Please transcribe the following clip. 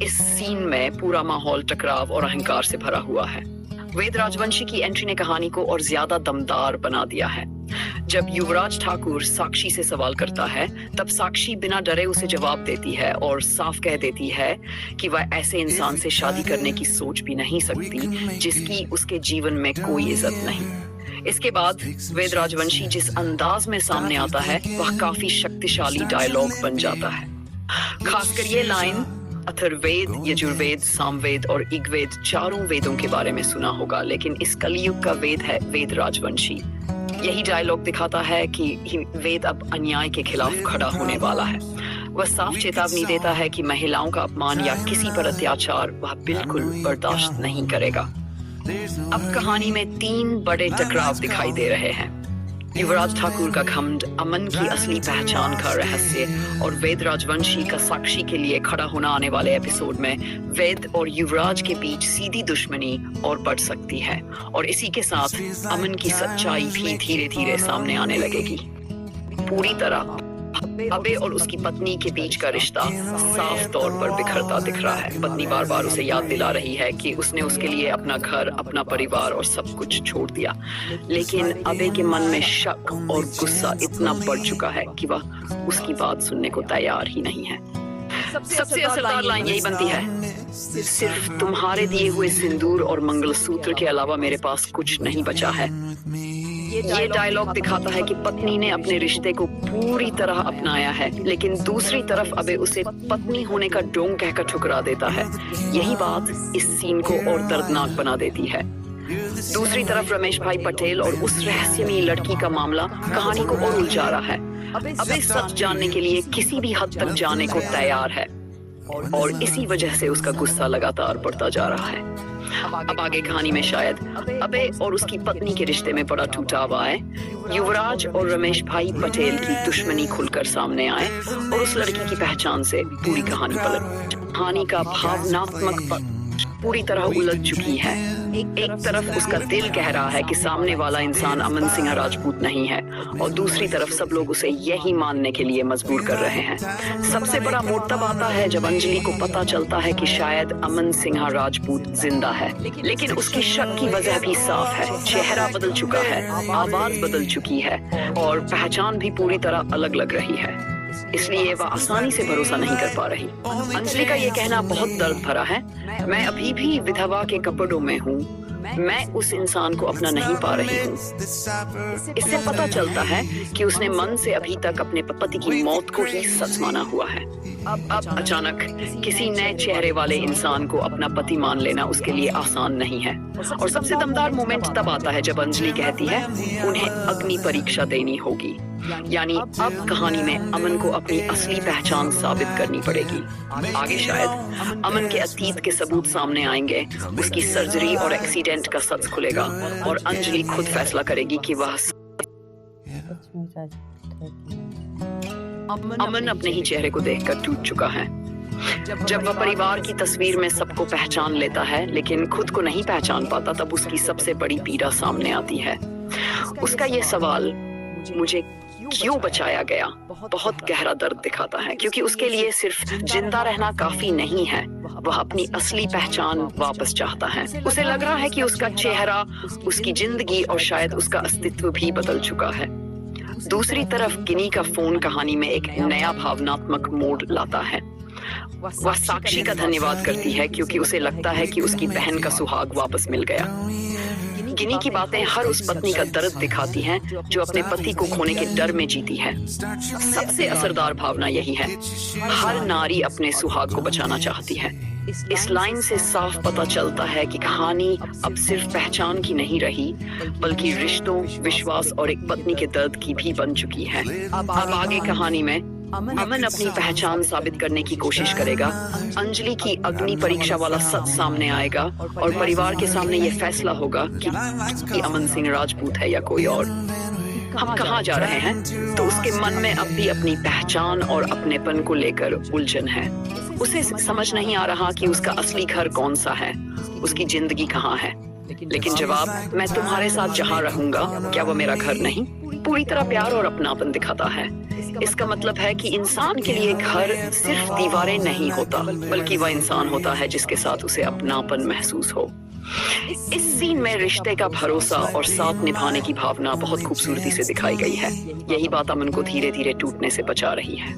इस सीन में पूरा माहौल टकराव और अहंकार से भरा हुआ है। वेद राजवंशी की एंट्री ने कहानी को और ज्यादा दमदार बना दिया है। जब युवराज ठाकुर साक्षी से सवाल करता है, तब साक्षी बिना डरे उसे जवाब देती है और साफ कह देती है कि वह ऐसे इंसान से शादी करने की सोच भी नहीं सकती जिसकी उसके जीवन में कोई इज्जत नहीं। इसके बाद वेद राजवंशी जिस अंदाज में सामने आता है वह काफी शक्तिशाली डायलॉग बन जाता है। खासकर ये लाइन अथर्ववेद, यजुर्वेद, सामवेद और ऋग्वेद चारों वेदों के बारे में सुना होगा, लेकिन इस कलयुग का वेद है वेद राजवंशी। यही डायलॉग दिखाता है कि वेद अब अन्याय के खिलाफ खड़ा होने वाला है। वह साफ चेतावनी देता है कि महिलाओं का अपमान या किसी पर अत्याचार वह बिल्कुल बर्दाश्त नहीं करेगा। अब कहानी में 3 बड़े टकराव दिखाई दे रहे हैं। युवराज ठाकुर का घमंड, अमन की असली पहचान का रहस्य और वेद राजवंशी का साक्षी के लिए खड़ा होना आने वाले एपिसोड में वेद और युवराज के बीच सीधी दुश्मनी और बढ़ सकती है और इसी के साथ अमन की सच्चाई भी धीरे धीरे सामने आने लगेगी। पूरी तरह अबे और उसकी पत्नी के बीच का रिश्ता साफ तौर पर बिखरता दिख रहा है। पत्नी बार बार उसे याद दिला रही है कि उसने उसके लिए अपना घर, अपना परिवार और सब कुछ छोड़ दिया, लेकिन अबे के मन में शक और गुस्सा इतना बढ़ चुका है कि वह उसकी बात सुनने को तैयार ही नहीं है। सबसे असरदार लाइन यही बनती है, सिर्फ तुम्हारे दिए हुए सिंदूर और मंगलसूत्र के अलावा मेरे पास कुछ नहीं बचा है। ये डायलॉग दिखाता है कि पत्नी ने अपने रिश्ते को पूरी तरह अपनाया है, लेकिन दूसरी तरफ अबे उसे पत्नी होने का ढोंग कहकर ठुकरा देता है। यही बात इस सीन को और दर्दनाक बना देती है। दूसरी तरफ रमेश भाई पटेल और उस रहस्यमयी लड़की का मामला कहानी को और उलझा रहा है। अबे सच जानने के लिए किसी भी हद तक जाने को तैयार है और इसी वजह से उसका गुस्सा लगातार बढ़ता जा रहा है। अब आगे कहानी में शायद अबे और उसकी पत्नी के रिश्ते में बड़ा टूटाव आए, युवराज और रमेश भाई पटेल की दुश्मनी खुलकर सामने आए और उस लड़की की पहचान से पूरी कहानी पलट। कहानी का भावनात्मक पक्ष पूरी तरह उलझ चुकी है। एक तरफ उसका दिल कह रहा है कि सामने वाला इंसान अमन सिंह राजपूत नहीं है और दूसरी तरफ सब लोग उसे यही मानने के लिए मजबूर कर रहे हैं। सबसे बड़ा मोड़ तब आता है जब अंजलि को पता चलता है कि शायद अमन सिंह राजपूत जिंदा है, लेकिन उसकी शक की वजह भी साफ है। चेहरा बदल चुका है, आवाज बदल चुकी है और पहचान भी पूरी तरह अलग लग रही है, इसलिए वह आसानी से भरोसा नहीं कर पा रही। अंजलि का ये कहना बहुत दर्द भरा है, मैं अभी भी विधवा के कपड़ों में हूँ, मैं उस इंसान को अपना नहीं पा रही हूँ। इससे पता चलता है कि उसने मन से अभी तक अपने पति की मौत को ही सच माना हुआ है। अब अचानक किसी नए चेहरे वाले इंसान को अपना पति मान लेना उसके लिए आसान नहीं है। और सबसे दमदार मोमेंट तब आता है जब अंजलि कहती है उन्हें अग्नि परीक्षा देनी होगी, यानी अब कहानी में अमन को अपनी असली पहचान साबित करनी पड़ेगी। आगे शायद अमन के अतीत के सबूत सामने आएंगे, उसकी सर्जरी और एक्सीडेंट का सच खुलेगा और अंजलि खुद फैसला करेगी कि वह अमन अपने ही चेहरे को देखकर टूट चुका है। जब वह परिवार की तस्वीर में सबको पहचान लेता है लेकिन खुद को नहीं पहचान पाता, तब उसकी सबसे बड़ी पीड़ा सामने आती है। उसका ये सवाल, मुझे क्यों बचाया गया, बहुत गहरा दर्द दिखाता है, क्योंकि उसके लिए सिर्फ जिंदा रहना काफी नहीं है, वह अपनी असली पहचान वापस चाहता है। उसे लग रहा है कि उसका चेहरा, उसकी जिंदगी और शायद उसका अस्तित्व भी बदल चुका है। दूसरी तरफ गिनी का फोन कहानी में एक नया भावनात्मक मोड़ लाता है। वह साक्षी का धन्यवाद करती है क्योंकि उसे लगता है कि उसकी बहन का सुहाग वापस मिल गया। गिनी की बातें हर उस पत्नी का दर्द दिखाती हैं जो अपने पति को खोने के डर में जीती है। सबसे असरदार भावना यही है, हर नारी अपने सुहाग को बचाना चाहती है। इस लाइन से साफ पता चलता है कि कहानी अब सिर्फ पहचान की नहीं रही, बल्कि रिश्तों, विश्वास और एक पत्नी के दर्द की भी बन चुकी है। अब आगे कहानी में अमन अपनी पहचान साबित करने की कोशिश करेगा, अंजलि की अग्नि परीक्षा वाला सच सामने आएगा और परिवार के सामने ये फैसला होगा कि अमन सिंह राजपूत है या कोई और। हम कहाँ जा रहे हैं, तो उसके मन में अब भी अपनी पहचान और अपनेपन को लेकर उलझन है। उसे समझ नहीं आ रहा कि उसका असली घर कौन सा है, उसकी जिंदगी कहाँ है। लेकिन जवाब, मैं तुम्हारे साथ जहाँ रहूंगा, क्या वो मेरा घर नहीं? पूरी तरह प्यार और अपनापन दिखाता है। इसका मतलब है कि इंसान के लिए घर सिर्फ दीवारें नहीं होता, बल्कि वह इंसान होता है जिसके साथ उसे अपनापन महसूस हो। इस सीन में रिश्ते का भरोसा और साथ निभाने की भावना बहुत खूबसूरती से दिखाई गई है। यही बात अमन को धीरे धीरे टूटने से बचा रही है।